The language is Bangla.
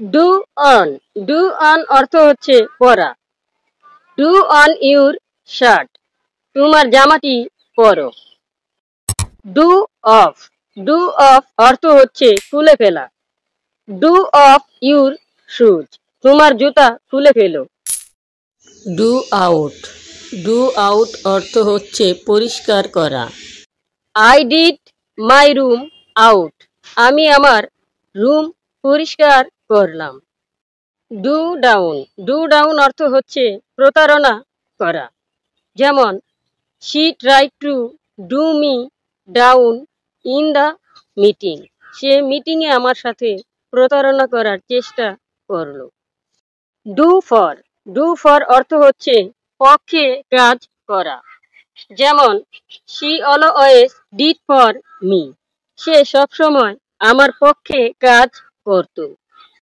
Do on. ডু অন অর্থ হচ্ছে পরা। ডু অন ইউর শার্ট, তোমার জামাটি পরো। Do of. ডু অফ অর্থ হচ্ছে খুলে ফেলা। ডু অফ ইউর শুজ, তোমার জুতা খুলে ফেলো। Do out. ডু আউট অর্থ হচ্ছে পরিষ্কার করা। I did my room out, আমি আমার রুম পরিষ্কার করলাম। Do down. ডু ডাউন অর্থ হচ্ছে প্রতারণা করা। যেমন she try to do me down in the meeting, সে মিটিংয়ে আমার সাথে প্রতারণা করার চেষ্টা করলো। Do for. ডু ফর অর্থ হচ্ছে পক্ষে কাজ করা। যেমন she always did for me, সে সবসময় আমার পক্ষে কাজ করত।